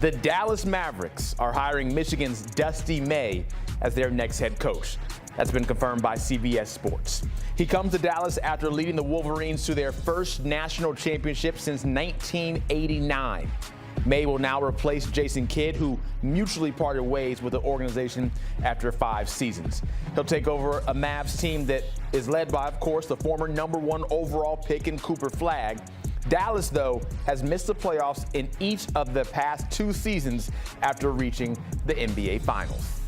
The Dallas Mavericks are hiring Michigan's Dusty May as their next head coach. That's been confirmed by CBS Sports. He comes to Dallas after leading the Wolverines to their first national championship since 1989. May will now replace Jason Kidd, who mutually parted ways with the organization after 5 seasons. He'll take over a Mavs team that is led by, of course, the former #1 overall pick in Cooper Flagg. Dallas, though, has missed the playoffs in each of the past 2 seasons after reaching the NBA Finals.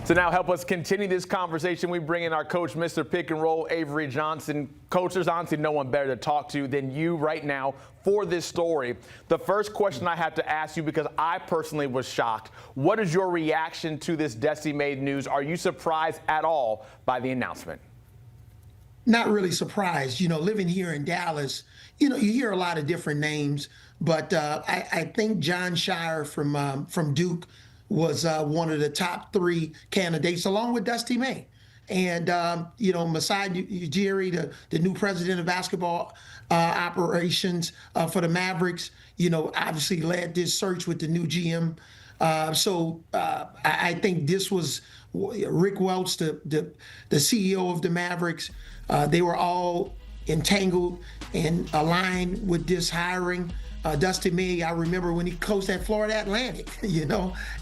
To now help us continue this conversation, we bring in our coach, Mr. Pick and Roll, Avery Johnson. Coach, there's honestly no one better to talk to than you right now for this story. The first question I have to ask you, because I personally was shocked, what is your reaction to this Dusty May news? Are you surprised at all by the announcement? Not really surprised. Living here in Dallas, you hear a lot of different names, but I think John Shire from Duke was one of the top 3 candidates, along with Dusty May. And, Masai Ujiri, the new president of basketball operations for the Mavericks, obviously led this search with the new GM. I think this was Rick Welch, the CEO of the Mavericks. They were all entangled and aligned with this hiring. Dusty May, I remember when he coached at Florida Atlantic,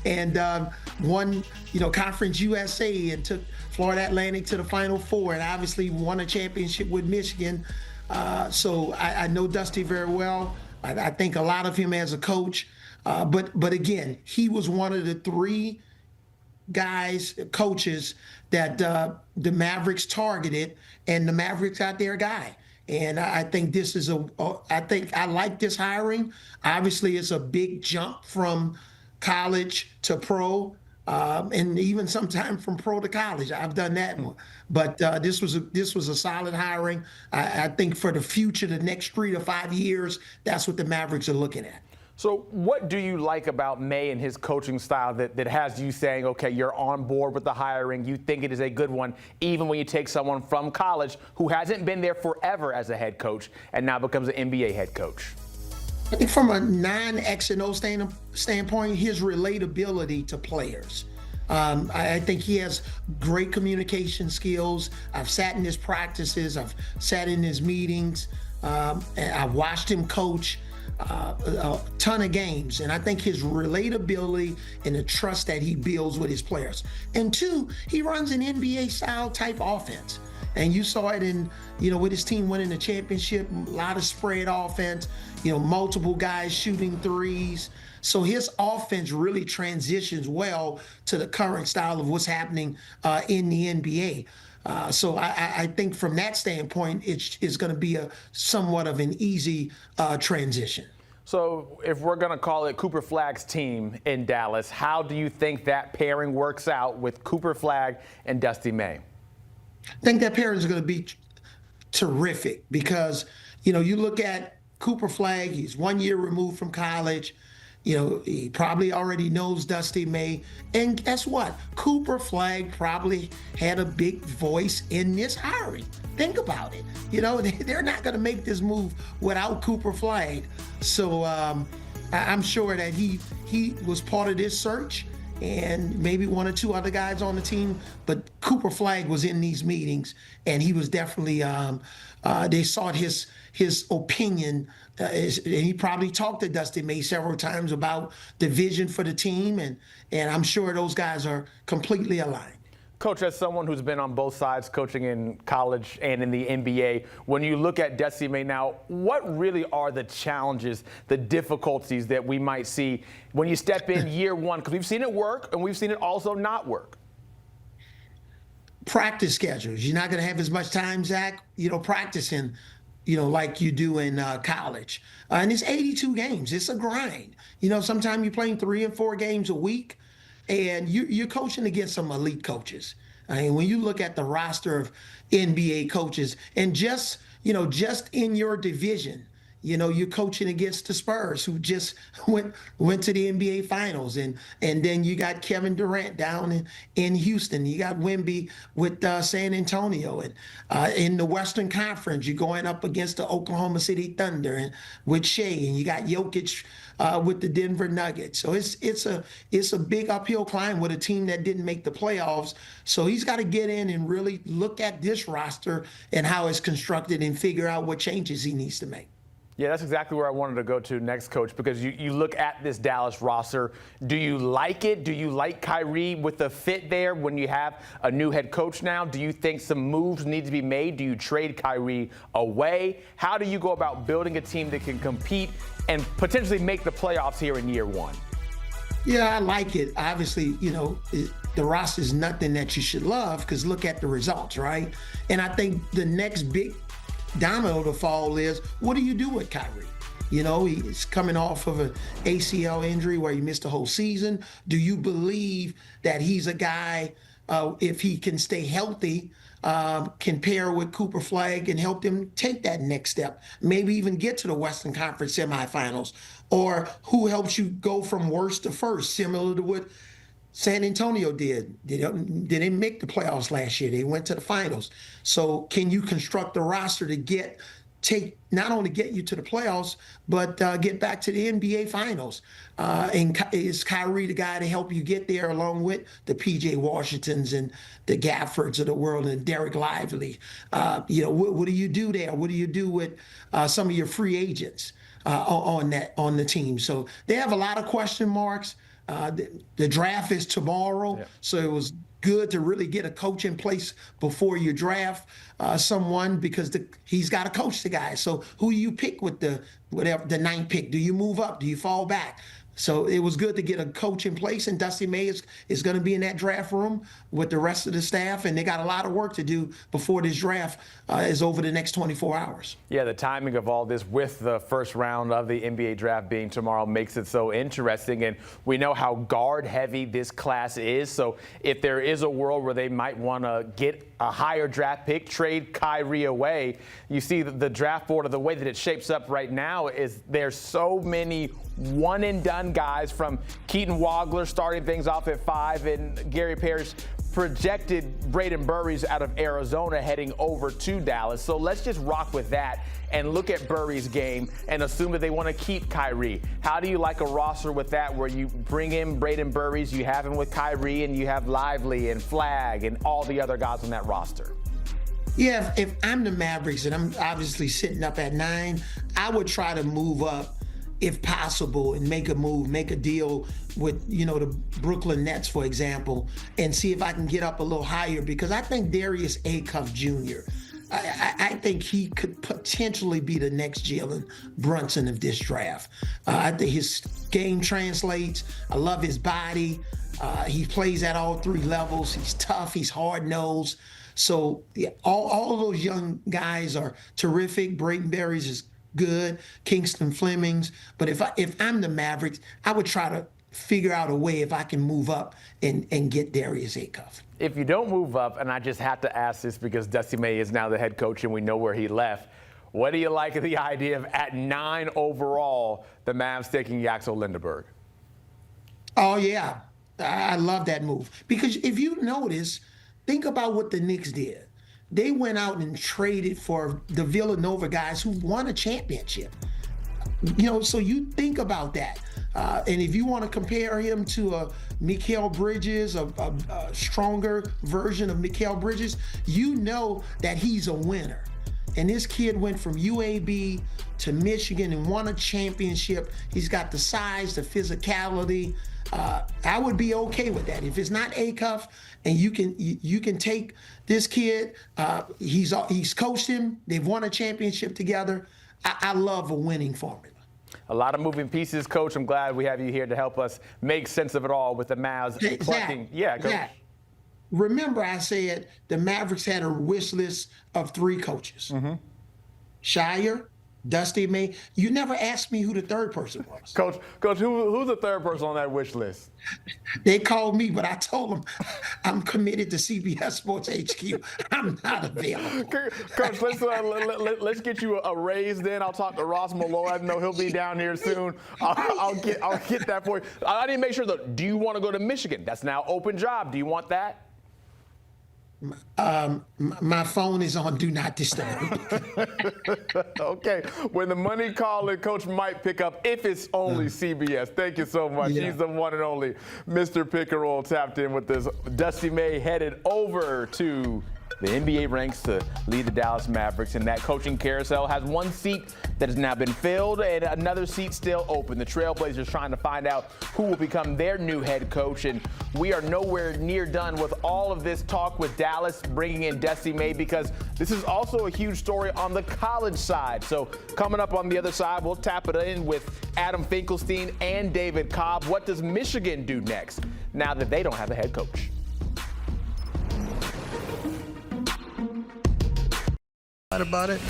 and won, Conference USA and took Florida Atlantic to the Final Four, and obviously won a championship with Michigan. So I know Dusty very well. I think a lot of him as a coach. But again, he was one of the 3 coaches that the Mavericks targeted, and the Mavericks got their guy. And I think this is I like this hiring. Obviously, it's a big jump from college to pro, and even sometime from pro to college. I've done that one. But this was a solid hiring. I think for the future, the next 3 to 5 years, that's what the Mavericks are looking at. So what do you like about May and his coaching style that has you saying, okay, you're on board with the hiring, you think it is a good one, even when you take someone from college who hasn't been there forever as a head coach and now becomes an NBA head coach? I think from a non-X and O standpoint, his relatability to players. I think he has great communication skills. I've sat in his practices. I've sat in his meetings. And I've watched him coach a ton of games, and I think his relatability and the trust that he builds with his players. And 2, he runs an NBA style type offense, and you saw it in with his team winning the championship. A lot of spread offense, multiple guys shooting threes. So his offense really transitions well to the current style of what's happening in the NBA. So I think from that standpoint, it's going to be somewhat of an easy transition. So if we're going to call it Cooper Flagg's team in Dallas, how do you think that pairing works out with Cooper Flagg and Dusty May? I think that pairing is going to be terrific because, you look at Cooper Flagg, he's 1 year removed from college. He probably already knows Dusty May. And guess what? Cooper Flagg probably had a big voice in this hiring. Think about it. They're not going to make this move without Cooper Flagg. So I'm sure that he was part of this search, and maybe 1 or 2 other guys on the team. But Cooper Flagg was in these meetings, and he was definitely they sought his opinion. And he probably talked to Dusty May several times about the vision for the team, and I'm sure those guys are completely aligned. Coach, as someone who's been on both sides, coaching in college and in the NBA, when you look at Dusty May now, what really are the challenges, the difficulties that we might see when you step in year 1? Because we've seen it work, and we've seen it also not work. Practice schedules. You're not going to have as much time, Zach, practicing, like you do in college. And it's 82 games. It's a grind. Sometimes you're playing 3 and 4 games a week, and you're coaching against some elite coaches. I mean, when you look at the roster of NBA coaches, and just in your division, you're coaching against the Spurs, who just went to the NBA Finals, and then you got Kevin Durant down in Houston. You got Wemby with San Antonio, and in the Western Conference, you're going up against the Oklahoma City Thunder and with Shea, and you got Jokic with the Denver Nuggets. So it's a big uphill climb with a team that didn't make the playoffs. So he's got to get in and really look at this roster and how it's constructed and figure out what changes he needs to make. Yeah, that's exactly where I wanted to go to next, Coach, because you look at this Dallas roster. Do you like it? Do you like Kyrie with the fit there when you have a new head coach now? Do you think some moves need to be made? Do you trade Kyrie away? How do you go about building a team that can compete and potentially make the playoffs here in year one? Yeah, I like it. Obviously, the roster is nothing that you should love because look at the results, right? And I think the next big domino to fall is, what do you do with Kyrie? He's coming off of an ACL injury where he missed the whole season. Do you believe that he's a guy, if he can stay healthy, can pair with Cooper Flagg and help them take that next step, maybe even get to the Western Conference semifinals? Or who helps you go from worst to first, similar to what San Antonio did. They didn't make the playoffs last year. They went to the finals. So can you construct a roster to not only get you to the playoffs, but get back to the NBA finals? And is Kyrie the guy to help you get there, along with the P.J. Washingtons and the Gaffords of the world and Derek Lively? What do you do there? What do you do with some of your free agents on the team? So they have a lot of question marks. The draft is tomorrow, so it was good to really get a coach in place before you draft someone, because he's got to coach the guy. So who do you pick with the ninth pick? Do you move up? Do you fall back? So it was good to get a coach in place, and Dusty May is going to be in that draft room with the rest of the staff, and they got a lot of work to do before this draft is over the next 24 hours. Yeah, the timing of all this with the first round of the NBA draft being tomorrow makes it so interesting, and we know how guard-heavy this class is. So if there is a world where they might want to get a higher draft pick, trade Kyrie away, you see the draft board, of the way that it shapes up right now, is there's so many one-and-done guys, from Keaton Wagler starting things off at 5, and Gary Parrish projected Braden Burries out of Arizona heading over to Dallas. So let's just rock with that and look at Burries' game and assume that they want to keep Kyrie. How do you like a roster with that, where you bring in Braden Burries, you have him with Kyrie, and you have Lively and Flagg and all the other guys on that roster? Yeah, if I'm the Mavericks and I'm obviously sitting up at 9, I would try to move up if possible and make a deal with, the Brooklyn Nets, for example, and see if I can get up a little higher, because I think Darius Acuff Jr., I think he could potentially be the next Jalen Brunson of this draft. I think his game translates. I love his body. He plays at all 3 levels. He's tough. He's hard-nosed. So yeah, all of those young guys are terrific. Braden Burries is good, Kingston Flemings. But if I'm the Mavericks, I would try to figure out a way if I can move up and get Darius Acuff. If you don't move up, and I just have to ask this because Dusty May is now the head coach and we know where he left, what do you like of the idea of, at 9 overall, the Mavs taking Yaxel Lindeberg? Oh, yeah. I love that move. Because if you notice, think about what the Knicks did. They went out and traded for the Villanova guys who won a championship. So you think about that. And if you want to compare him to a Mikal Bridges, a stronger version of Mikal Bridges, you know that he's a winner. And this kid went from UAB to Michigan and won a championship. He's got the size, the physicality. I would be okay with that. If it's not Acuff and you can take this kid, he's coached him. They've won a championship together. I love a winning formula. A lot of moving pieces, Coach. I'm glad we have you here to help us make sense of it all with the Mavs. Coach. Remember, I said the Mavericks had a wish list of 3 coaches. Mm-hmm. Shire, Dusty May. You never asked me who the third person was. Coach, who's the third person on that wish list? They called me, but I told them I'm committed to CBS Sports HQ. I'm not available. Coach, let's get you a raise then. I'll talk to Ross Malloy. I know he'll be down here soon. I'll get that for you. I need to make sure, though, do you want to go to Michigan? That's now open job. Do you want that? My phone is on Do Not Disturb. Okay, when the money calling, Coach might pick up if it's only CBS. Thank you so much. Yeah. He's the one and only Mr. Pickerel tapped in with this. Dusty May headed over to the NBA ranks to lead the Dallas Mavericks, and that coaching carousel has one seat that has now been filled and another seat still open. The Trailblazers trying to find out who will become their new head coach, and we are nowhere near done with all of this talk with Dallas bringing in Dusty May, because this is also a huge story on the college side. So coming up on the other side, we'll tap it in with Adam Finkelstein and David Cobb. What does Michigan do next now that they don't have a head coach? About it.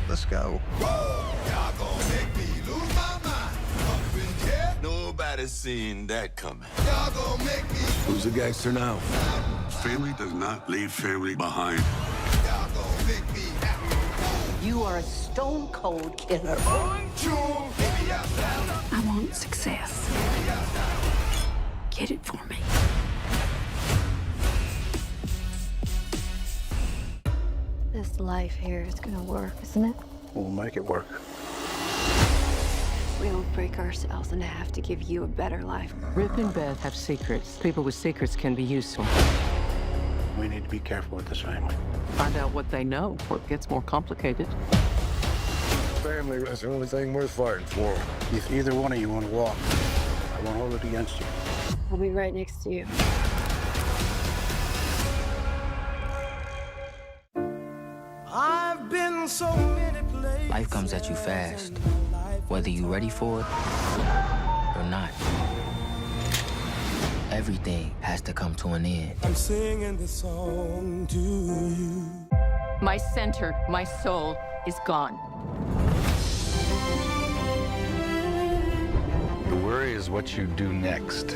Let's go. Y'all gonna make me lose my mind. Nobody's seen that coming. Y'all gonna make me. Who's a gangster now? Family does not leave family behind. Y'all gonna make me happy. You are a stone cold killer. I want success. Get it for me. This life here is gonna work, isn't it? We'll make it work. We don't break ourselves in half to give you a better life. Rip and Beth have secrets. People with secrets can be useful. We need to be careful with this family. Find out what they know before it gets more complicated. Family is the only thing worth fighting for. If either one of you want to walk, I won't hold it against you. I'll be right next to you. Life comes at you fast, whether you're ready for it or not. Everything has to come to an end. I'm singing this song to you. My center, my soul is gone. The worry is what you do next.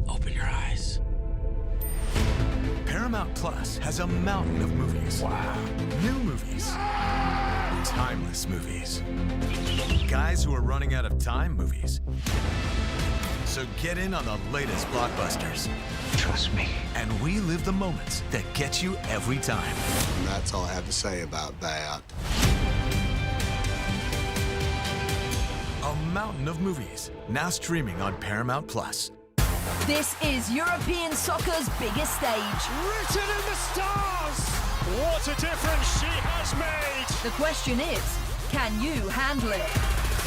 Open your eyes. Paramount Plus has a mountain of movies. Wow. New movies. Timeless movies. Guys who are running out of time movies. So get in on the latest blockbusters. Trust me. And we live the moments that get you every time. And that's all I have to say about that. A mountain of movies, now streaming on Paramount Plus. This is European soccer's biggest stage. Written in the stars! What a difference she has made! The question is, can you handle it?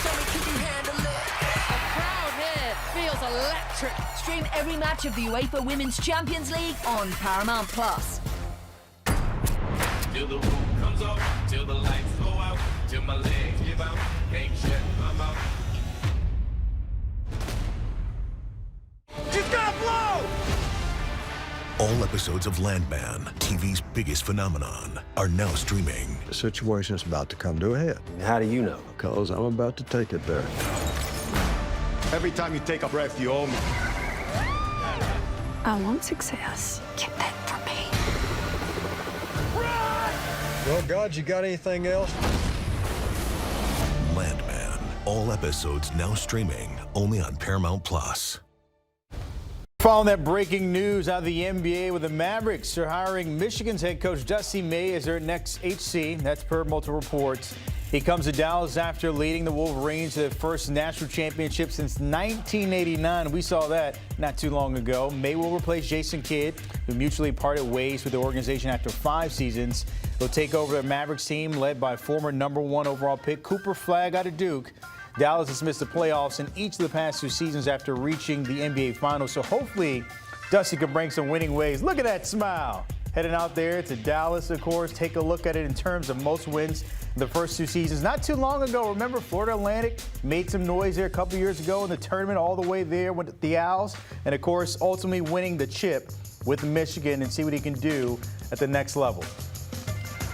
Tell me, can you handle it? The crowd here feels electric. Stream every match of the UEFA Women's Champions League on Paramount Plus. Till the roof comes off, till the lights go out, till my legs give out, can't shut my mouth. She's gonna blow! All episodes of Landman, TV's biggest phenomenon, are now streaming. The situation's about to come to a head. How do you know? Because I'm about to take it there. Every time you take a breath, you owe me. I want success. Get that for me. Well, God, you got anything else? Landman, all episodes now streaming only on Paramount Plus. Following that breaking news out of the NBA, with the Mavericks are hiring Michigan's head coach Dusty May as their next HC. That's per multiple reports. He comes to Dallas after leading the Wolverines to their first national championship since 1989. We saw that not too long ago. May will replace Jason Kidd, who mutually parted ways with the organization after 5 seasons. He'll take over the Mavericks team led by former #1 overall pick Cooper Flagg out of Duke. Dallas has missed the playoffs in each of the past 2 seasons after reaching the NBA Finals, so hopefully Dusty can bring some winning ways. Look at that smile. Heading out there to Dallas, of course. Take a look at it in terms of most wins in the first 2 seasons. Not too long ago, remember Florida Atlantic made some noise there a couple years ago in the tournament, all the way there with the Owls, and of course ultimately winning the chip with Michigan, and see what he can do at the next level.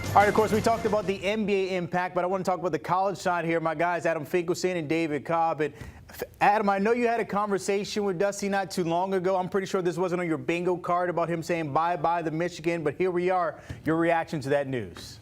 All right, of course, we talked about the NBA impact, but I want to talk about the college side here. My guys, Adam Finkelstein and David Cobb. And Adam, I know you had a conversation with Dusty not too long ago. I'm pretty sure this wasn't on your bingo card about him saying bye-bye to Michigan, but here we are. Your reaction to that news?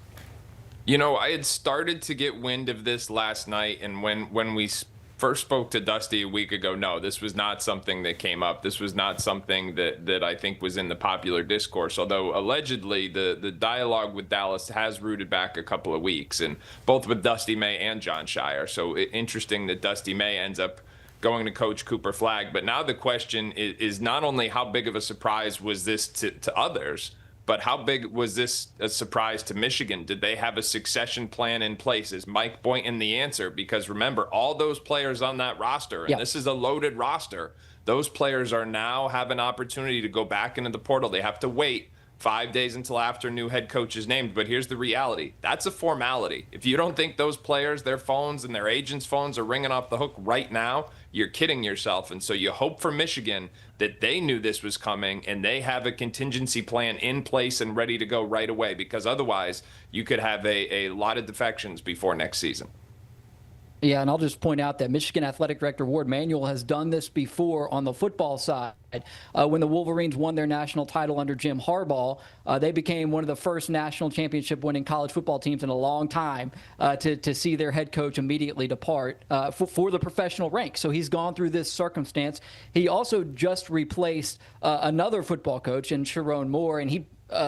You know, I had started to get wind of this last night, and when we first spoke to Dusty a week ago, no, this was not something that came up. This was not something that I think was in the popular discourse, although allegedly the dialogue with Dallas has rooted back a couple of weeks, and both with Dusty May and John Shire. So interesting that Dusty May ends up going to coach Cooper Flagg. But now the question is not only how big of a surprise was this to others, but how big was this a surprise to Michigan? Did they have a succession plan in place? Is Mike Boynton the answer? Because remember, all those players on that roster, and this is a loaded roster, those players are now have an opportunity to go back into the portal. They have to wait 5 days until after new head coach is named. But here's the reality. That's a formality. If you don't think those players, their phones and their agents' phones are ringing off the hook right now, you're kidding yourself. And so you hope for Michigan that they knew this was coming and they have a contingency plan in place and ready to go right away, because otherwise you could have a lot of defections before next season. Yeah, and I'll just point out that Michigan Athletic Director Ward Manuel has done this before on the football side. When the Wolverines won their national title under Jim Harbaugh, they became one of the first national championship winning college football teams in a long time to see their head coach immediately depart for the professional ranks. So he's gone through this circumstance. He also just replaced another football coach in Sharon Moore, and he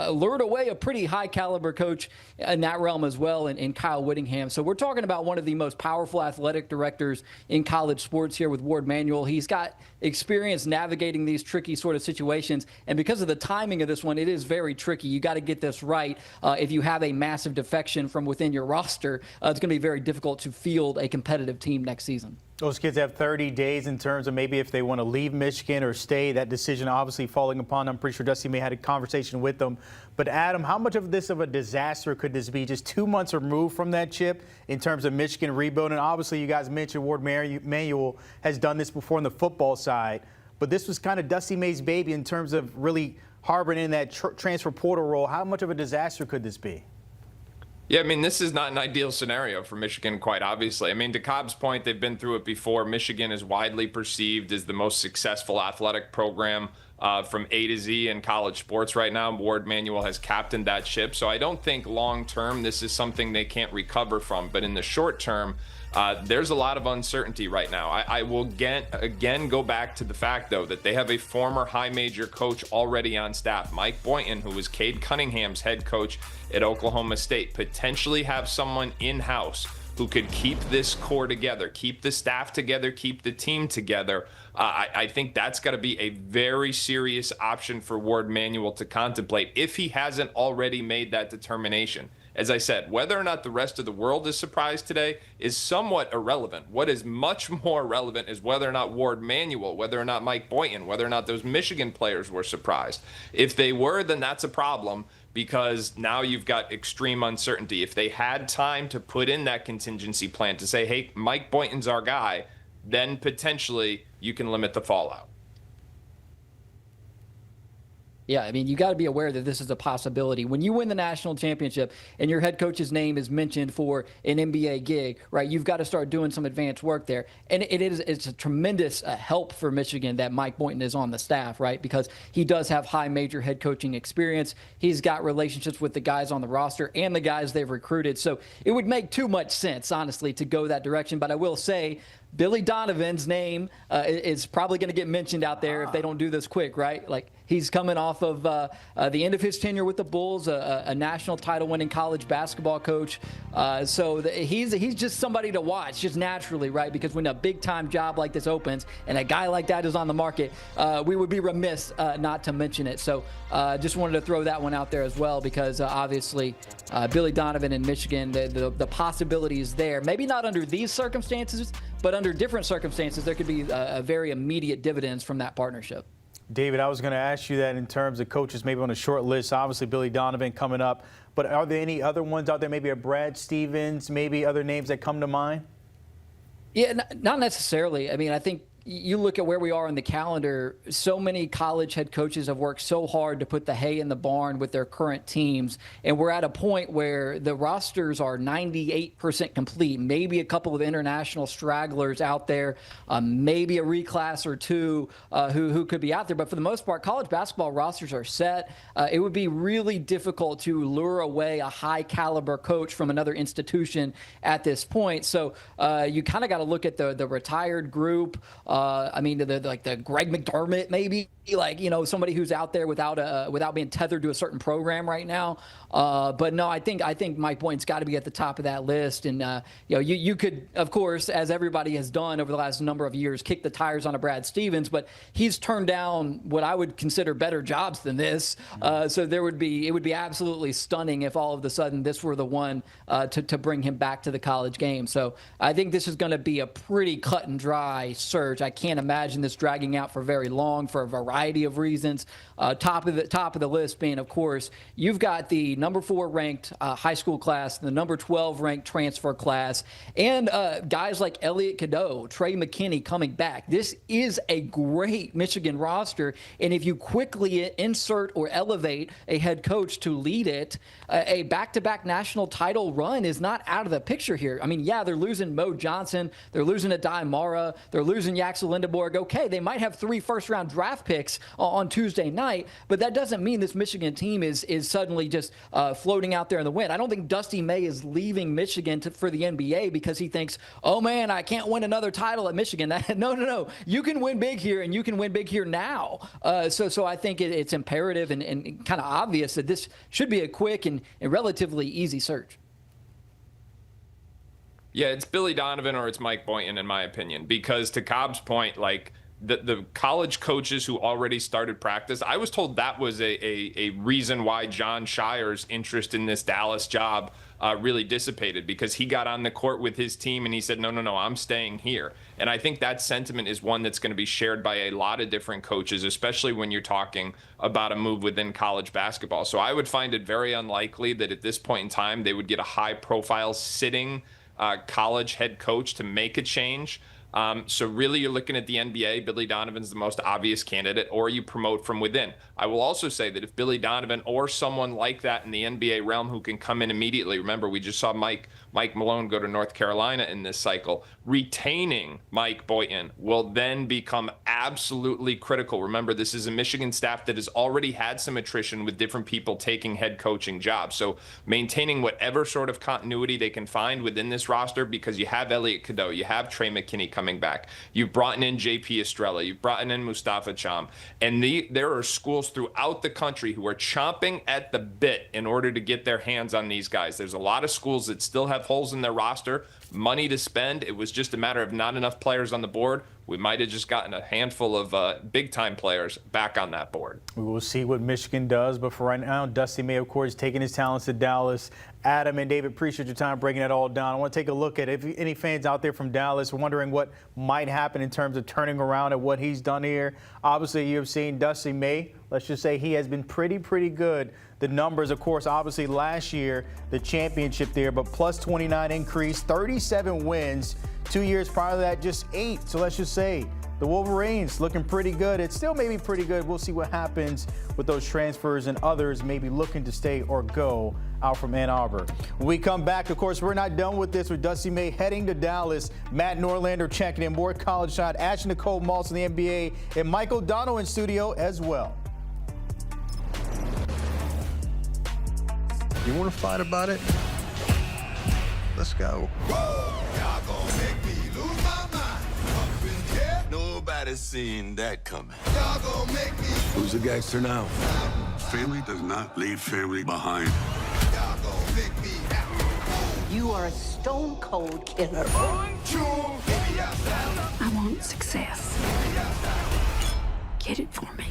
lured away a pretty high caliber coach in that realm as well in Kyle Whittingham. So we're talking about one of the most powerful athletic directors in college sports here with Ward Manuel. He's got experience navigating these tricky sort of situations. And because of the timing of this one, it is very tricky. You got to get this right. If you have a massive defection from within your roster, it's going to be very difficult to field a competitive team next season. Those kids have 30 days in terms of maybe if they want to leave Michigan or stay. That decision obviously falling upon them. I'm pretty sure Dusty May had a conversation with them. But Adam, how much of this of a disaster could this be? Just 2 months removed from that chip in terms of Michigan rebuilding. Obviously, you guys mentioned Ward Manuel has done this before on the football side. But this was kind of Dusty May's baby in terms of really harboring in that transfer portal role. How much of a disaster could this be? Yeah, I mean, this is not an ideal scenario for Michigan, quite obviously. I mean, to Cobb's point, they've been through it before. Michigan is widely perceived as the most successful athletic program from A to Z in college sports right now. Ward Manuel has captained that ship. So I don't think long-term this is something they can't recover from. But in the short term, there's a lot of uncertainty right now. I will again go back to the fact, though, that they have a former high major coach already on staff, Mike Boynton, who was Cade Cunningham's head coach at Oklahoma State. Potentially have someone in-house who could keep this core together, keep the staff together, keep the team together. I think that's got to be a very serious option for Ward Manuel to contemplate if he hasn't already made that determination. As I said, whether or not the rest of the world is surprised today is somewhat irrelevant. What is much more relevant is whether or not Ward Manuel, whether or not Mike Boynton, whether or not those Michigan players were surprised. If they were, then that's a problem, because now you've got extreme uncertainty. If they had time to put in that contingency plan to say, hey, Mike Boynton's our guy, then potentially you can limit the fallout. Yeah, I mean, you got to be aware that this is a possibility. When you win the national championship and your head coach's name is mentioned for an NBA gig, right, you've got to start doing some advanced work there. And it's a tremendous help for Michigan that Mike Boynton is on the staff, right, because he does have high major head coaching experience. He's got relationships with the guys on the roster and the guys they've recruited. So it would make too much sense, honestly, to go that direction. But I will say, Billy Donovan's name is probably going to get mentioned out there if they don't do this quick, right? Like, he's coming off of the end of his tenure with the Bulls, a national title-winning college basketball coach. So he's just somebody to watch, just naturally, right? Because when a big-time job like this opens and a guy like that is on the market, we would be remiss not to mention it. So just wanted to throw that one out there as well, because obviously Billy Donovan in Michigan, the possibility is there. Maybe not under these circumstances, but under different circumstances, there could be a very immediate dividends from that partnership. David, I was going to ask you that in terms of coaches maybe on a short list. Obviously, Billy Donovan coming up. But are there any other ones out there, maybe a Brad Stevens, maybe other names that come to mind? Yeah, not necessarily. I mean, I think you look at where we are on the calendar, so many college head coaches have worked so hard to put the hay in the barn with their current teams. And we're at a point where the rosters are 98% complete, maybe a couple of international stragglers out there, maybe a reclass or two who could be out there. But for the most part, college basketball rosters are set. It would be really difficult to lure away a high caliber coach from another institution at this point. So you kind of got to look at the retired group. I mean, like the Greg McDermott, maybe, like, you know, somebody who's out there without being tethered to a certain program right now. But no, I think Mike Boynton's got to be at the top of that list. And you know, you could, of course, as everybody has done over the last number of years, kick the tires on a Brad Stevens, but he's turned down what I would consider better jobs than this. So it would be absolutely stunning if all of a sudden this were the one to bring him back to the college game. So I think this is going to be a pretty cut and dry search. I can't imagine this dragging out for very long for a variety of reasons. Top of the list being, of course, you've got the number 4 ranked high school class, the number 12 ranked transfer class, and guys like Elliot Cadeau, Trey McKinney coming back. This is a great Michigan roster, and if you quickly insert or elevate a head coach to lead it, a back-to-back national title run is not out of the picture here. I mean, yeah, they're losing Mo Johnson, they're losing Adai Mara, they're losing Yaxel Lindeborg. Okay, they might have 3 first-round draft picks on Tuesday night, but that doesn't mean this Michigan team is suddenly just floating out there in the wind. I don't think Dusty May is leaving Michigan for the NBA because he thinks, oh man, I can't win another title at Michigan. No. You can win big here, and you can win big here now. So I think it's imperative and kind of obvious that this should be a quick and relatively easy search. Yeah, it's Billy Donovan or it's Mike Boynton, in my opinion, because to Cobb's point, like, the college coaches who already started practice, I was told that was a reason why John Shire's interest in this Dallas job really dissipated, because he got on the court with his team and he said, no, I'm staying here. And I think that sentiment is one that's going to be shared by a lot of different coaches, especially when you're talking about a move within college basketball. So I would find it very unlikely that at this point in time they would get a high-profile sitting college head coach to make a change. So really you're looking at the NBA. Billy Donovan's the most obvious candidate, or you promote from within. I will also say that if Billy Donovan or someone like that in the NBA realm who can come in immediately, remember we just saw Mike Malone go to North Carolina in this cycle, retaining Mike Boynton will then become absolutely critical. Remember, this is a Michigan staff that has already had some attrition with different people taking head coaching jobs. So maintaining whatever sort of continuity they can find within this roster, because you have Elliot Cadeau, you have Trey McKinney coming back, you've brought in JP Estrella, you've brought in Mustafa Cham, and there are schools throughout the country who are chomping at the bit in order to get their hands on these guys. There's a lot of schools that still have holes in their roster, money to spend. It was just a matter of not enough players on the board. We might have just gotten a handful of big-time players back on that board. We will see what Michigan does, but for right now, Dusty May, of course, taking his talents to Dallas. Adam and David, appreciate your time breaking that all down. I want to take a look at any fans out there from Dallas wondering what might happen in terms of turning around at what he's done here. Obviously, you have seen Dusty May. Let's just say he has been pretty good. The numbers, of course, obviously last year, the championship there, but plus 29 increase, 37 wins. 2 years prior to that, just 8. So let's just say the Wolverines looking pretty good. It's still maybe pretty good. We'll see what happens with those transfers and others maybe looking to stay or go out from Ann Arbor. When we come back, of course, we're not done with this with Dusty May heading to Dallas. Matt Norlander checking in, more college shot. Ash Nicole Moss in the NBA, and Mike O'Donnell in studio as well. You want to fight about it? Let's go. Y'all gonna make me lose my mind. Up in here, nobody's seen that coming. Y'all gonna make me. Who's a gangster now? Family does not leave family behind. Y'all gonna make me happy. You are a stone cold killer. I want success. Get it for me.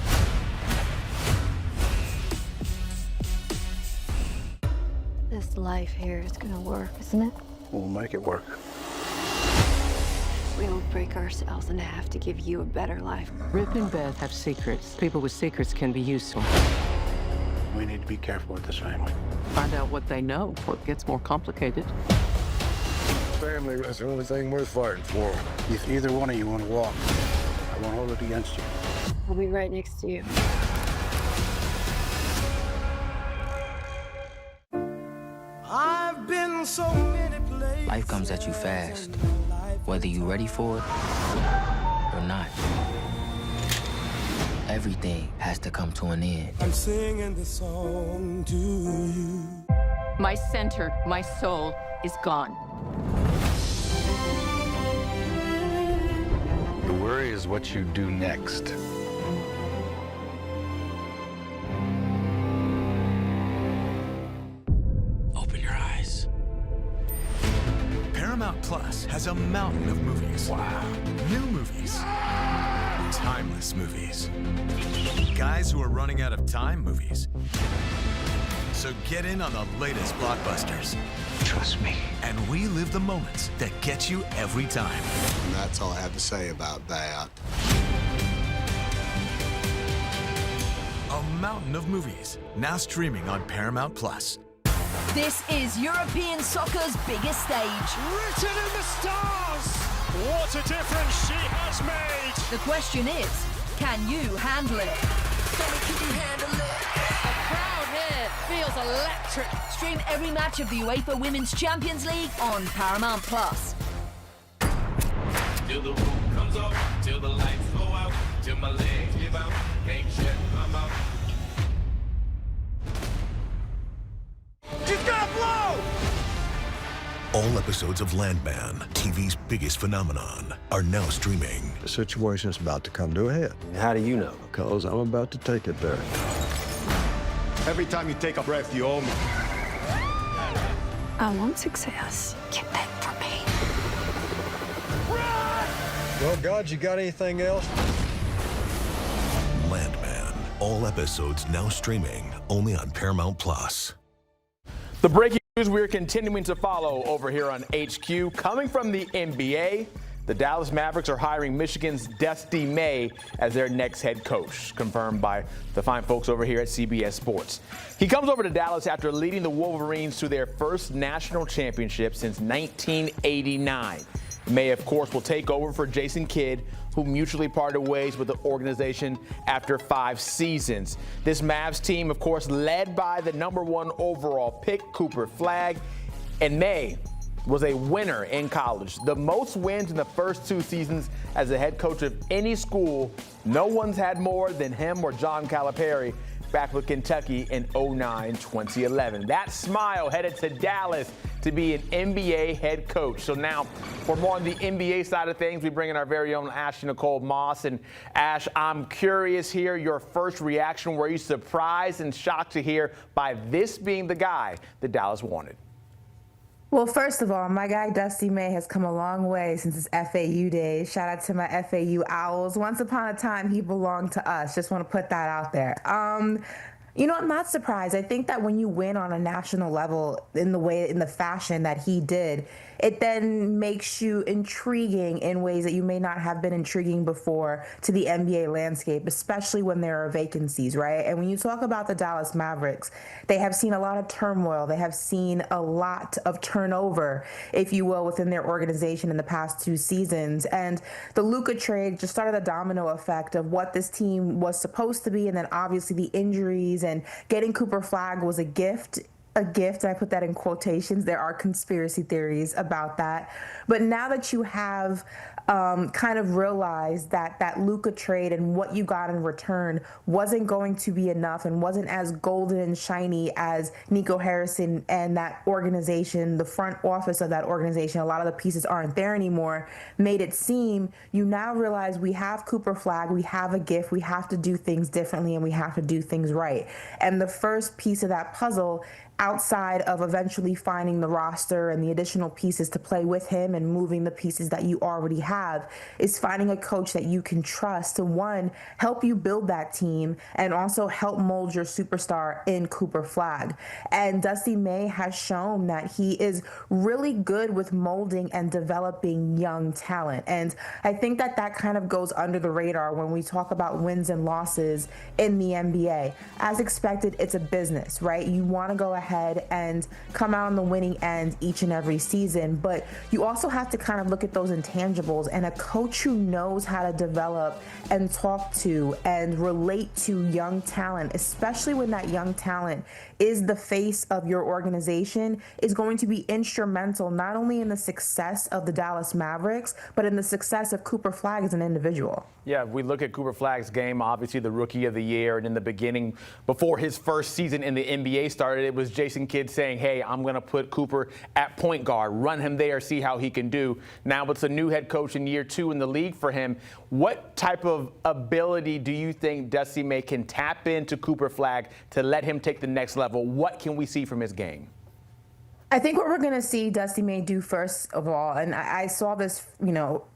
This life here is gonna work, isn't it? We'll make it work. We don't break ourselves in half to give you a better life. Rip and Beth have secrets. People with secrets can be useful. We need to be careful with this family. Find out what they know before it gets more complicated. Family is the only thing worth fighting for. If either one of you want to walk, I won't hold it against you. I'll be right next to you. I've been so many places. Life comes at you fast, whether you're ready for it or not. Everything has to come to an end. I'm singing this song to you. My center, my soul is gone. The worry is what you do next. Open your eyes. Paramount Plus has a mountain of movies. Wow. New movies. Timeless movies. Guys who are running out of time movies. So get in on the latest blockbusters. Trust me. And relive the moments that get you every time. And that's all I have to say about that. A mountain of movies, now streaming on Paramount Plus. This is European soccer's biggest stage. Written in the stars! What a difference she has made! The question is, can you handle it? Can you handle it? The crowd here feels electric. Stream every match of the UEFA Women's Champions League on Paramount Plus. Till the roof comes off, till the lights go out, till my legs give out, can't shut my mouth. She's gonna blow! All episodes of Landman, TV's biggest phenomenon, are now streaming. The situation's about to come to a head. How do you know? Because I'm about to take it there. Every time you take a breath, you owe me. I want success. Get that for me. Well, God, you got anything else? Landman, all episodes now streaming only on Paramount Plus. The breaking news we're continuing to follow over here on HQ. Coming from the NBA, the Dallas Mavericks are hiring Michigan's Dusty May as their next head coach, confirmed by the fine folks over here at CBS Sports. He comes over to Dallas after leading the Wolverines to their first national championship since 1989. May, of course, will take over for Jason Kidd, who mutually parted ways with the organization after 5 seasons. This Mavs team, of course, led by the #1 overall pick, Cooper Flagg, and May was a winner in college. The most wins in the first 2 seasons as a head coach of any school. No one's had more than him or John Calipari back with Kentucky in 2009-2011. That smile headed to Dallas to be an NBA head coach. So now, for more on the NBA side of things, we bring in our very own Nicole Moss. And Ash, I'm curious here, your first reaction. Were you surprised and shocked to hear by this being the guy that Dallas wanted? Well, first of all, my guy Dusty May has come a long way since his FAU days. Shout out to my FAU Owls. Once upon a time, he belonged to us. Just want to put that out there. You know, I'm not surprised. I think that when you win on a national level in the fashion that he did, it then makes you intriguing in ways that you may not have been intriguing before to the NBA landscape, especially when there are vacancies, right? And when you talk about the Dallas Mavericks, they have seen a lot of turmoil. They have seen a lot of turnover, if you will, within their organization in the past 2 seasons. And the Luka trade just started a domino effect of what this team was supposed to be, and then obviously the injuries, and getting Cooper Flagg was a gift, and I put that in quotations. There are conspiracy theories about that. But now that you have kind of realized that that Luka trade and what you got in return wasn't going to be enough and wasn't as golden and shiny as Nico Harrison and that organization, the front office of that organization, a lot of the pieces aren't there anymore, made it seem, you now realize we have Cooper Flagg, we have a gift, we have to do things differently, and we have to do things right. And the first piece of that puzzle, outside of eventually finding the roster and the additional pieces to play with him and moving the pieces that you already have, is finding a coach that you can trust to, one, help you build that team and also help mold your superstar in Cooper Flagg. And Dusty May has shown that he is really good with molding and developing young talent. And I think that that kind of goes under the radar when we talk about wins and losses in the NBA. As expected, it's a business, right? You want to go ahead ahead and come out on the winning end each and every season. But you also have to kind of look at those intangibles, and a coach who knows how to develop and talk to and relate to young talent, especially when that young talent is the face of your organization, is going to be instrumental not only in the success of the Dallas Mavericks, but in the success of Cooper Flagg as an individual. Yeah, we look at Cooper Flagg's game, obviously the rookie of the year, and in the beginning, before his first season in the NBA started, it was Jason Kidd saying, hey, I'm going to put Cooper at point guard, run him there, see how he can do. Now it's a new head coach in year 2 in the league for him. What type of ability do you think Dusty May can tap into Cooper Flagg to let him take the next level? What can we see from his game? I think what we're going to see Dusty May do first of all, and I saw this,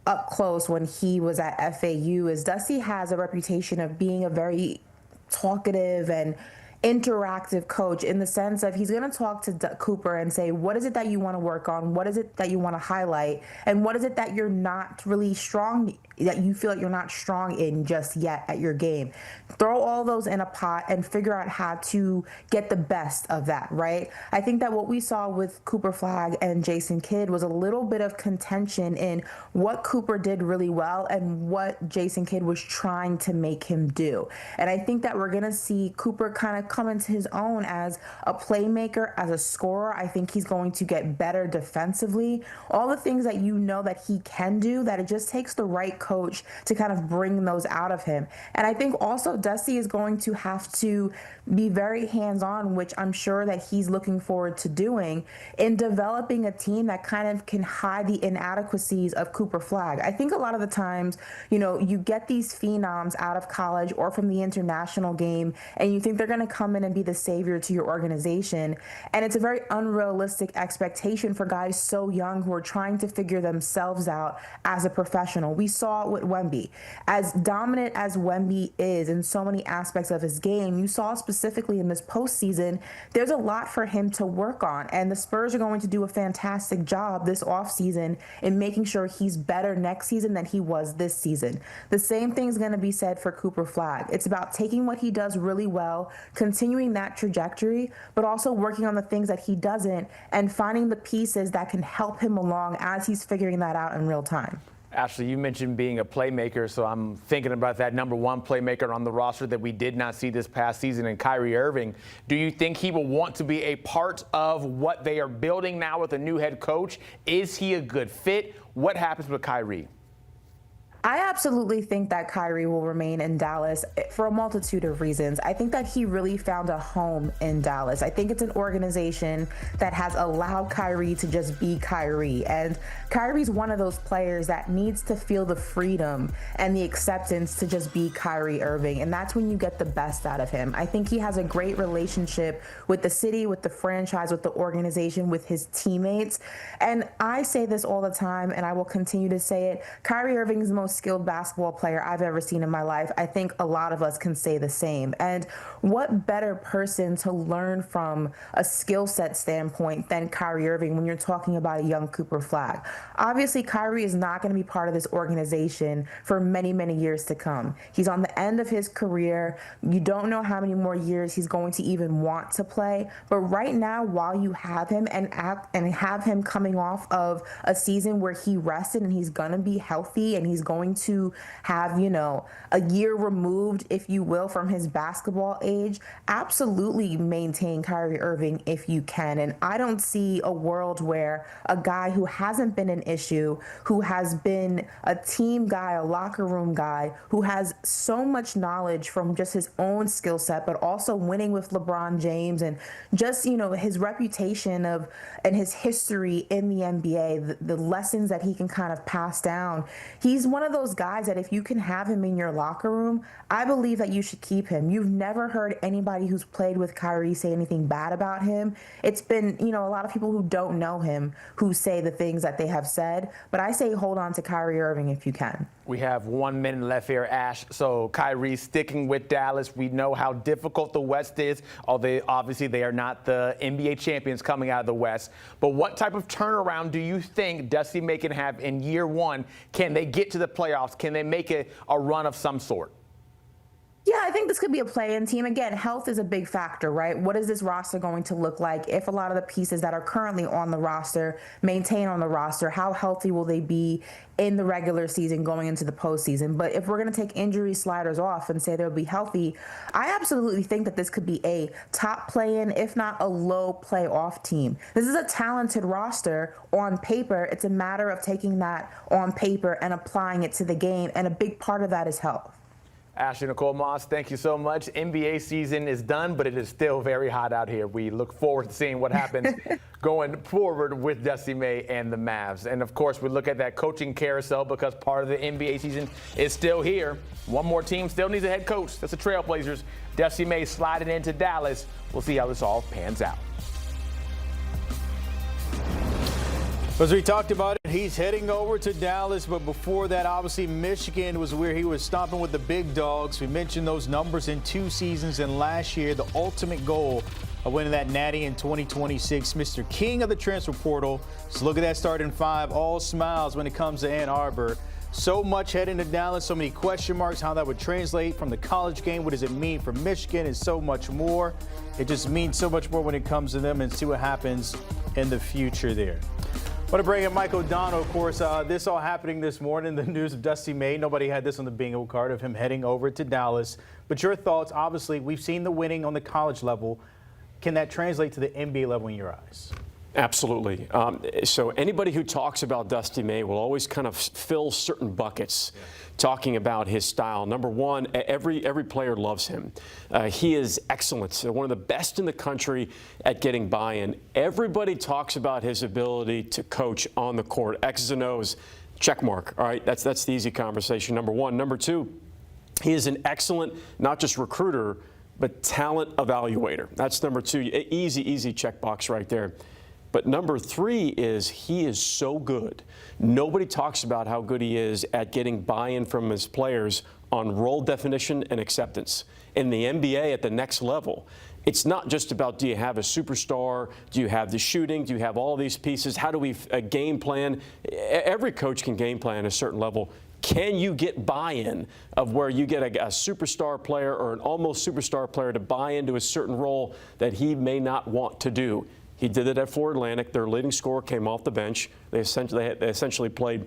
up close when he was at FAU, is Dusty has a reputation of being a very talkative and interactive coach, in the sense of he's going to talk to Cooper and say, what is it that you want to work on? What is it that you want to highlight? And what is it that you're not really strong, that you feel like you're not strong in just yet at your game? Throw all those in a pot and figure out how to get the best of that, right? I think that what we saw with Cooper Flagg and Jason Kidd was a little bit of contention in what Cooper did really well and what Jason Kidd was trying to make him do. And I think that we're going to see Cooper kind of come into his own as a playmaker, as a scorer. I think he's going to get better defensively. All the things that you know that he can do, that it just takes the right coach to kind of bring those out of him. And I think also Dusty is going to have to be very hands-on, which I'm sure that he's looking forward to doing, in developing a team that kind of can hide the inadequacies of Cooper Flagg. I think a lot of the times, you get these phenoms out of college or from the international game, and you think they're going to come in and be the savior to your organization. And it's a very unrealistic expectation for guys so young who are trying to figure themselves out as a professional. We saw it with Wemby. As dominant as Wemby is in so many aspects of his game, you saw specifically in this postseason, there's a lot for him to work on. And the Spurs are going to do a fantastic job this offseason in making sure he's better next season than he was this season. The same thing is going to be said for Cooper Flagg. It's about taking what he does really well, continuing that trajectory, but also working on the things that he doesn't and finding the pieces that can help him along as he's figuring that out in real time. Ashley, you mentioned being a playmaker, so I'm thinking about that number one playmaker on the roster that we did not see this past season in Kyrie Irving. Do you think he will want to be a part of what they are building now with a new head coach? Is he a good fit? What happens with Kyrie? I absolutely think that Kyrie will remain in Dallas for a multitude of reasons. I think that he really found a home in Dallas. I think it's an organization that has allowed Kyrie to just be Kyrie. And Kyrie's one of those players that needs to feel the freedom and the acceptance to just be Kyrie Irving. And that's when you get the best out of him. I think he has a great relationship with the city, with the franchise, with the organization, with his teammates. And I say this all the time, and I will continue to say it. Kyrie Irving is the most skilled basketball player I've ever seen in my life. I think a lot of us can say the same. And what better person to learn from a skill set standpoint than Kyrie Irving when you're talking about a young Cooper Flagg? Obviously, Kyrie is not going to be part of this organization for many, many years to come. He's on the end of his career. You don't know how many more years he's going to even want to play. But right now, while you have him and have him coming off of a season where he rested and he's going to be healthy and he's going to have, a year removed, if you will, from his basketball age, absolutely maintain Kyrie Irving if you can. And I don't see a world where a guy who hasn't been an issue, who has been a team guy, a locker room guy, who has so much knowledge from just his own skill set, but also winning with LeBron James and just, his reputation and his history in the NBA, the lessons that he can kind of pass down. He's one of those guys that if you can have him in your locker room, I believe that you should keep him. You've never heard anybody who's played with Kyrie say anything bad about him. It's been, a lot of people who don't know him who say the things that they have said, but I say hold on to Kyrie Irving if you can. We have 1 minute left here, Ash. So Kyrie sticking with Dallas. We know how difficult the West is. Although obviously they are not the NBA champions coming out of the West. But what type of turnaround do you think Dusty May can have in year one? Can they get to the playoffs? Can they make a run of some sort? Yeah, I think this could be a play-in team. Again, health is a big factor, right? What is this roster going to look like if a lot of the pieces that are currently on the roster maintain on the roster? How healthy will they be in the regular season going into the postseason? But if we're going to take injury sliders off and say they'll be healthy, I absolutely think that this could be a top play-in, if not a low playoff team. This is a talented roster on paper. It's a matter of taking that on paper and applying it to the game, and a big part of that is health. Ashley, Nicole Moss, thank you so much. NBA season is done, but it is still very hot out here. We look forward to seeing what happens going forward with Dusty May and the Mavs. And, of course, we look at that coaching carousel because part of the NBA season is still here. One more team still needs a head coach. That's the Trailblazers. Dusty May sliding into Dallas. We'll see how this all pans out. As we talked about it, he's heading over to Dallas, but before that, obviously, Michigan was where he was stomping with the big dogs. We mentioned those numbers in 2 seasons, and last year, the ultimate goal of winning that natty in 2026. Mr. King of the transfer portal. So look at that starting 5, all smiles when it comes to Ann Arbor. So much heading to Dallas, so many question marks, how that would translate from the college game. What does it mean for Michigan and so much more? It just means so much more when it comes to them, and see what happens in the future there. I want to bring in Mike O'Donnell, of course. This all happening this morning, the news of Dusty May. Nobody had this on the bingo card of him heading over to Dallas. But your thoughts, obviously, we've seen the winning on the college level. Can that translate to the NBA level in your eyes? Absolutely. So anybody who talks about Dusty May will always kind of fill certain buckets, talking about his style. Number one, every player loves him. He is excellent, one of the best in the country at getting buy-in. Everybody talks about his ability to coach on the court. X's and O's, check mark. All right, that's the easy conversation. Number one. Number two, he is an excellent, not just recruiter, but talent evaluator. That's number two. Easy checkbox right there. But number three is he is so good. Nobody talks about how good he is at getting buy-in from his players on role definition and acceptance. In the NBA at the next level, it's not just about, do you have a superstar? Do you have the shooting? Do you have all these pieces? How do we game plan? Every coach can game plan at a certain level. Can you get buy-in of where you get a superstar player or an almost superstar player to buy into a certain role that he may not want to do? He did it at Florida Atlantic. Their leading scorer came off the bench. They essentially played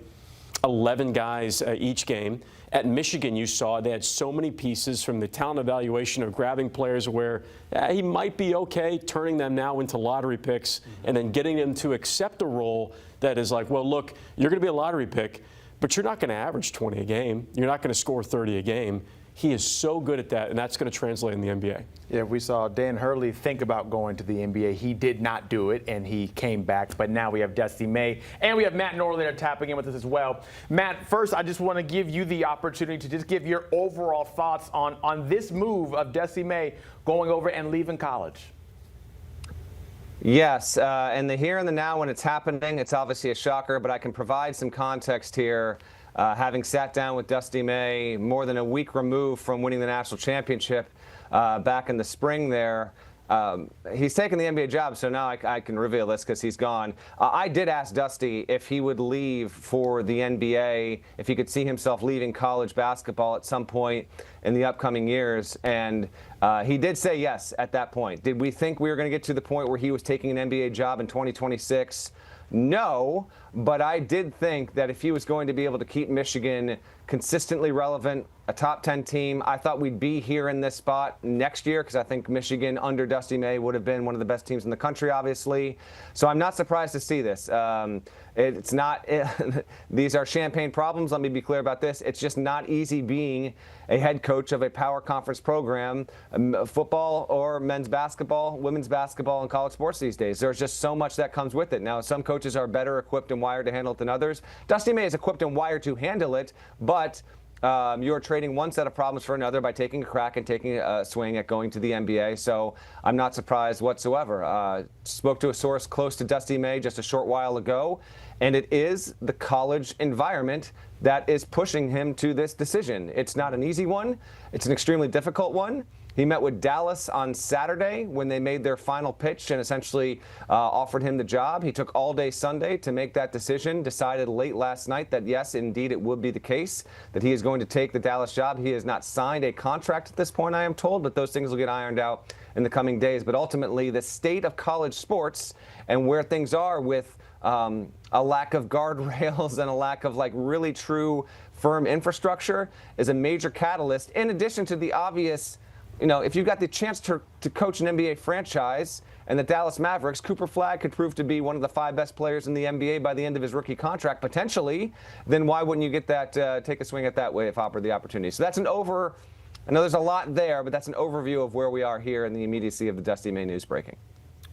11 guys each game. At Michigan, you saw they had so many pieces from the talent evaluation of grabbing players where he might be okay, turning them now into lottery picks, and then getting them to accept a role that is like, well, look, you're going to be a lottery pick, but you're not going to average 20 a game. You're not going to score 30 a game. He is so good at that, and that's going to translate in the NBA. Yeah, we saw Dan Hurley think about going to the NBA. He did not do it, and he came back. But now we have Dusty May, and we have Matt Norley there tapping in with us as well. Matt, first, I just want to give you the opportunity to just give your overall thoughts on this move of Dusty May going over and leaving college. Yes, and the here and the now when it's happening, it's obviously a shocker, but I can provide some context here. Having sat down with Dusty May more than a week removed from winning the national championship back in the spring there, he's taken the NBA job, so now I can reveal this because he's gone. I did ask Dusty if he would leave for the NBA, if he could see himself leaving college basketball at some point in the upcoming years, and he did say yes at that point. Did we think we were going to get to the point where he was taking an NBA job in 2026? No, but I did think that if he was going to be able to keep Michigan consistently relevant, a top 10 team, I thought we'd be here in this spot next year because I think Michigan under Dusty May would have been one of the best teams in the country, obviously. So I'm not surprised to see this. It's not these are champagne problems. Let me be clear about this. It's just not easy being a head coach of a power conference program, football or men's basketball, women's basketball, and college sports these days. There's just so much that comes with it. Now, some coaches are better equipped and wired to handle it than others. Dusty May is equipped and wired to handle it, but you're trading one set of problems for another by taking a crack and taking a swing at going to the NBA. So I'm not surprised whatsoever. Spoke to a source close to Dusty May just a short while ago, and it is the college environment that is pushing him to this decision. It's not an easy one. It's an extremely difficult one. He met with Dallas on Saturday when they made their final pitch and essentially offered him the job. He took all day Sunday to make that decision, decided late last night that yes, indeed, it would be the case, that he is going to take the Dallas job. He has not signed a contract at this point, I am told, but those things will get ironed out in the coming days. But ultimately, the state of college sports and where things are with a lack of guardrails and a lack of really true firm infrastructure is a major catalyst, in addition to the obvious. If you've got the chance to coach an NBA franchise and the Dallas Mavericks, Cooper Flagg could prove to be one of the 5 best players in the NBA by the end of his rookie contract, potentially, then why wouldn't you get that, take a swing at that way if offered the opportunity? So that's I know there's a lot there, but that's an overview of where we are here in the immediacy of the Dusty May news breaking.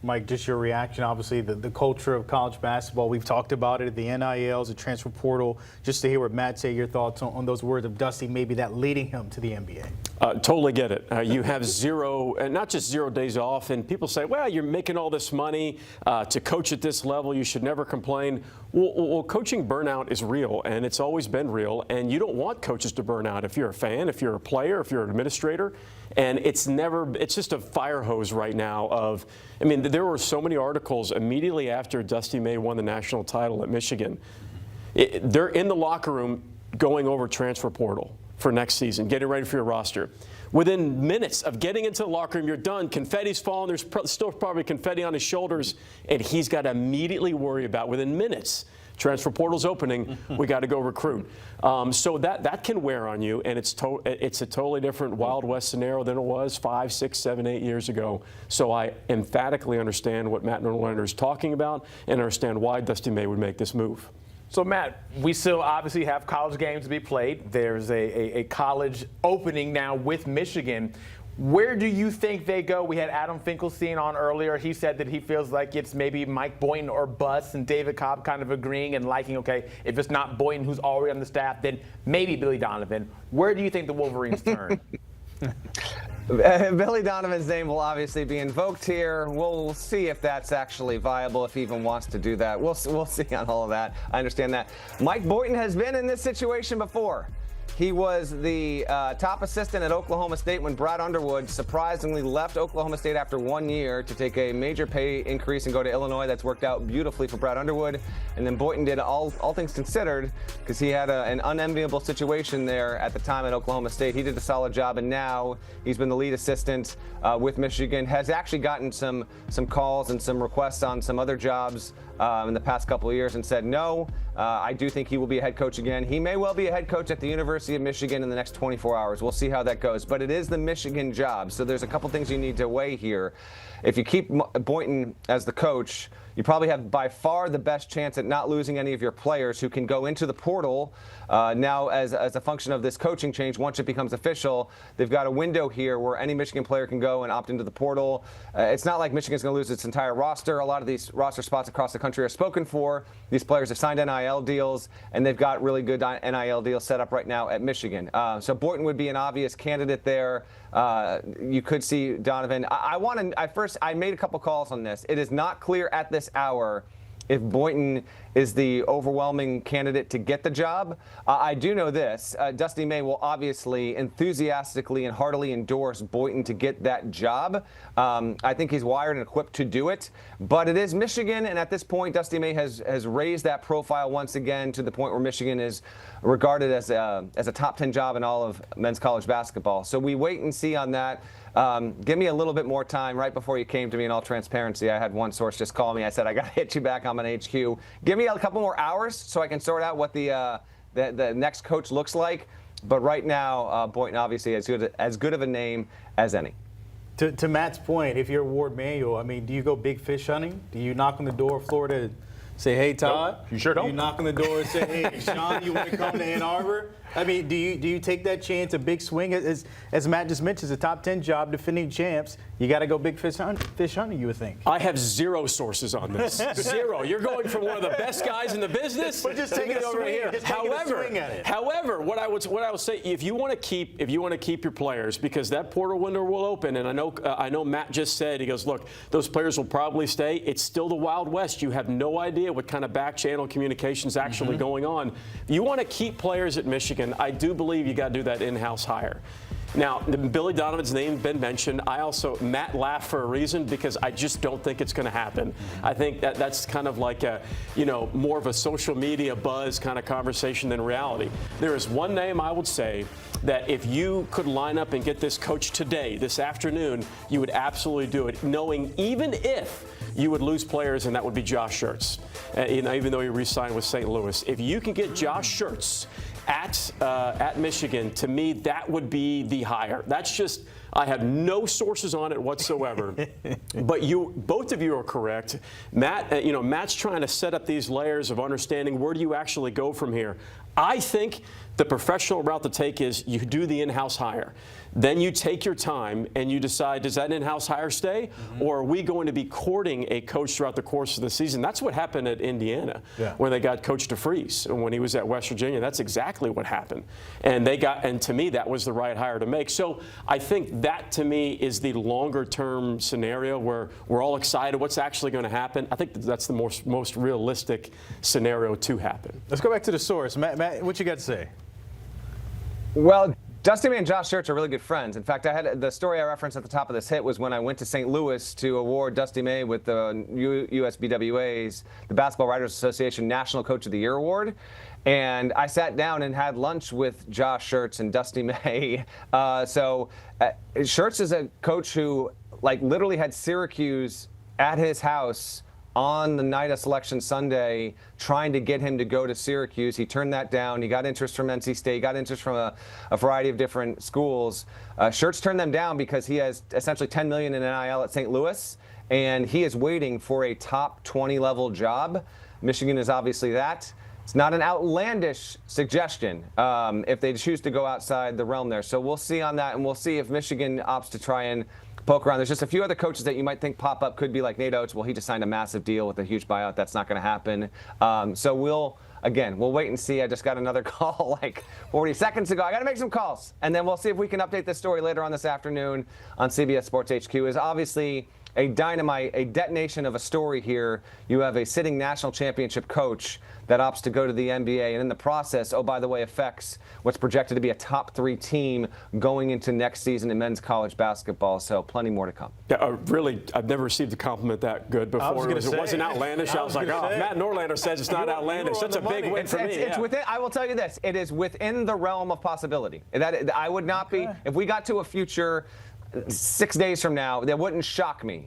Mike, just your reaction, obviously, the culture of college basketball. We've talked about it, the NILs, the transfer portal. Just to hear what Matt say, your thoughts on those words of Dusty, maybe that leading him to the NBA. Totally get it. You have not just 0 days off, and people say, well, you're making all this money to coach at this level. You should never complain. Well, coaching burnout is real, and it's always been real, and you don't want coaches to burn out if you're a fan, if you're a player, if you're an administrator. And it's just a fire hose right now there were so many articles immediately after Dusty May won the national title at Michigan. They're in the locker room going over transfer portal for next season, getting ready for your roster. Within minutes of getting into the locker room, you're done. Confetti's falling. There's still probably confetti on his shoulders, and he's got to immediately worry about, within minutes, transfer portal's opening, we got to go recruit. So that can wear on you, and it's a totally different Wild West scenario than it was 5, 6, 7, 8 years ago. So I emphatically understand what Matt Norlander is talking about and understand why Dusty May would make this move. So, Matt, we still obviously have college games to be played. There's a college opening now with Michigan. Where do you think they go? We had Adam Finkelstein on earlier. He said that he feels like it's maybe Mike Boynton or bust, and David Cobb kind of agreeing and liking, okay, if it's not Boynton who's already on the staff, then maybe Billy Donovan. Where do you think the Wolverines turn? Billy Donovan's name will obviously be invoked here. We'll see if that's actually viable, if he even wants to do that. We'll see on all of that. I understand that. Mike Boynton has been in this situation before. He was the top assistant at Oklahoma State when Brad Underwood surprisingly left Oklahoma State after 1 year to take a major pay increase and go to Illinois. That's worked out beautifully for Brad Underwood. And then Boynton did all things considered, because he had an unenviable situation there at the time at Oklahoma State. He did a solid job, and now he's been the lead assistant with Michigan. Has actually gotten some calls and some requests on some other jobs in the past couple of years, and said no. I do think he will be a head coach again. He may well be a head coach at the University of Michigan in the next 24 hours. We'll see how that goes. But it is the Michigan job, so there's a couple things you need to weigh here. If you keep Boynton as the coach, you probably have by far the best chance at not losing any of your players who can go into the portal now as a function of this coaching change. Once it becomes official, they've got a window here where any Michigan player can go and opt into the portal. It's not like Michigan's going to lose its entire roster. A lot of these roster spots across the country are spoken for. These players have signed NIL deals, and they've got really good NIL deals set up right now at Michigan. So Boynton would be an obvious candidate there. You could see Donovan. I made a couple calls on this. It is not clear at this hour if Boynton is the overwhelming candidate to get the job. I do know this. Dusty May will obviously enthusiastically and heartily endorse Boynton to get that job. I think he's wired and equipped to do it. But it is Michigan, and at this point, Dusty May has raised that profile once again to the point where Michigan is regarded as a top 10 job in all of men's college basketball. So we wait and see on that. Give me a little bit more time. Right before you came to me, in all transparency, I had one source just call me. I said, I got to hit you back. I'm on HQ. Give me a couple more hours so I can sort out what the next coach looks like. But right now, Boynton obviously as good of a name as any. To Matt's point, if you're Ward Manuel, do you go big fish hunting? Do you knock on the door of Florida and say, hey, Todd? Nope, you sure don't. Do you knock on the door and say, hey, Sean, you want to come to Ann Arbor? Do you take that chance, a big swing? As Matt just mentioned, it's a top 10 job, defending champs. You got to go big fish hunting, you would think. I have zero sources on this. Zero. You're going from one of the best guys in the business. But just take it over here. However, what I would say, if you want to keep your players, because that portal window will open, and I know Matt just said, he goes, look, those players will probably stay. It's still the Wild West. You have no idea what kind of back channel communication is actually going on. You want to keep players at Michigan. I do believe you got to do that in-house hire. Now, Billy Donovan's name been mentioned. Matt laughed for a reason because I just don't think it's going to happen. I think that's kind of like a, more of a social media buzz kind of conversation than reality. There is one name I would say that if you could line up and get this coach today, this afternoon, you would absolutely do it, knowing even if you would lose players, and that would be Josh Schertz, even though he re-signed with St. Louis. If you can get Josh Schertz at Michigan, to me, that would be the hire. That's just, I have no sources on it whatsoever. But both of you are correct. Matt, Matt's trying to set up these layers of understanding where do you actually go from here. I think the professional route to take is you do the in-house hire. Then you take your time and you decide, does that in-house hire stay? Or are we going to be courting a coach throughout the course of the season? That's what happened at Indiana when they got Coach DeFries. And when he was at West Virginia, that's exactly what happened. And to me, that was the right hire to make. So I think that, to me, is the longer-term scenario where we're all excited what's actually going to happen. I think that's the most realistic scenario to happen. Let's go back to the source. Matt, what you got to say? Well, Dusty May and Josh Schertz are really good friends. In fact, I had the story I referenced at the top of this hit was when I went to St. Louis to award Dusty May with the USBWA's, the Basketball Writers Association National Coach of the Year Award. And I sat down and had lunch with Josh Schertz and Dusty May. Schertz is a coach who, literally had Syracuse at his house on the night of Selection Sunday, trying to get him to go to Syracuse. He turned that down. He got interest from NC State, got interest from a variety of different schools. Schertz turned them down because he has essentially $10 million in NIL at St. Louis, and he is waiting for a top 20 level job. Michigan is obviously that. It's not an outlandish suggestion if they choose to go outside the realm there. So we'll see on that, and we'll see if Michigan opts to try and poke around. There's just a few other coaches that you might think pop up. Could be like Nate Oates. Well, he just signed a massive deal with a huge buyout. That's not going to happen. So we'll wait and see. I just got another call 40 seconds ago. I got to make some calls, and then we'll see if we can update this story later on this afternoon on CBS Sports HQ. Is obviously a detonation of a story here. You have a sitting national championship coach that opts to go to the NBA, and in the process, oh, by the way, affects what's projected to be a top 3 team going into next season in men's college basketball. So plenty more to come. Yeah, really, I've never received a compliment that good before. It wasn't outlandish. I was like, Matt Norlander says it's not outlandish. That's a big win for me. It's within. I will tell you this: it is within the realm of possibility. That I would not be if we got to a future 6 days from now, that wouldn't shock me.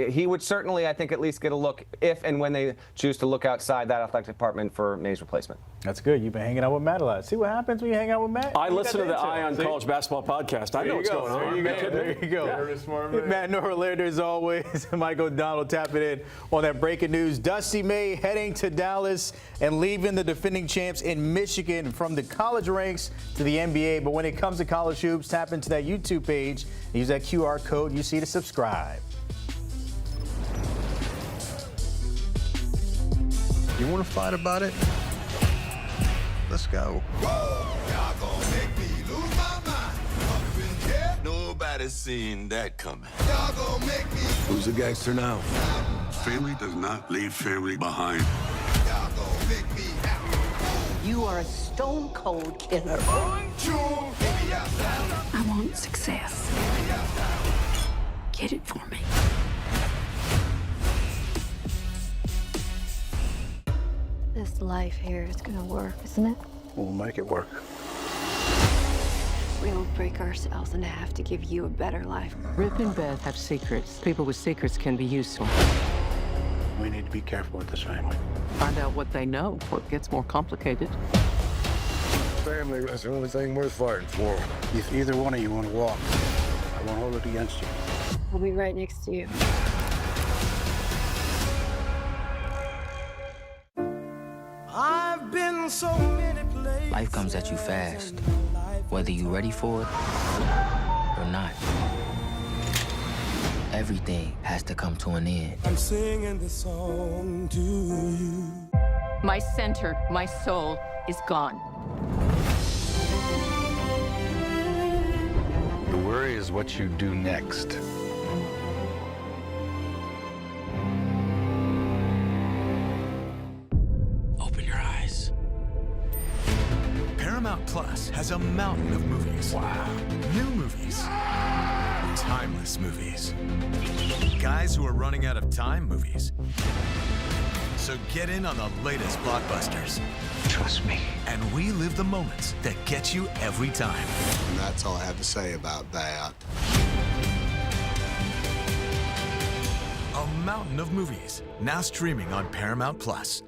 He would certainly, I think, at least get a look if and when they choose to look outside that athletic department for May's replacement. That's good. You've been hanging out with Matt a lot. See what happens when you hang out with Matt? I listen to the Eye on College Basketball podcast. I know what's going on. There you go. Matt Norlander, as always. Mike O'Donnell tapping in on that breaking news. Dusty May heading to Dallas and leaving the defending champs in Michigan from the college ranks to the NBA. But when it comes to college hoops, tap into that YouTube page. Use that QR code you see to subscribe. You want to fight about it? Let's go. Y'all gonna make me lose my mind. Up in here, nobody's seen that coming. Y'all gonna make me. Who's a gangster now? Family does not leave family behind. Y'all gonna make me out. You are a stone cold killer. 1, 2, baby, I want success. Get it for me. This life here is gonna work, isn't it? We'll make it work. We'll break ourselves in half to give you a better life. Rip and Beth have secrets. People with secrets can be useful. We need to be careful with this family. Find out what they know before it gets more complicated. Family is the only thing worth fighting for. If either one of you want to walk, I won't hold it against you. I'll be right next to you. I've been so many places. Life comes at you fast, whether you're ready for it or not. Everything has to come to an end. I'm singing this song to you. My center, my soul is gone. The worry is what you do next. Open your eyes. Paramount Plus has a mountain of movies. Wow. New movies. Timeless movies. Guys who are running out of time movies. So get in on the latest blockbusters. Trust me. And relive the moments that get you every time. And that's all I have to say about that. A mountain of movies, now streaming on Paramount Plus.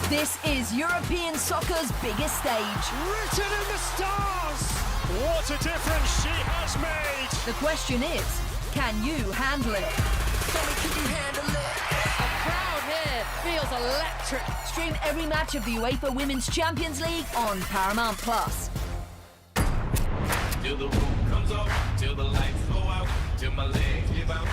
This is European soccer's biggest stage. Written in the stars! What a difference she has made! The question is, can you handle it? Can you handle it? The crowd here feels electric. Stream every match of the UEFA Women's Champions League on Paramount Plus. Till the roof comes off, till the lights go out, till my legs give out.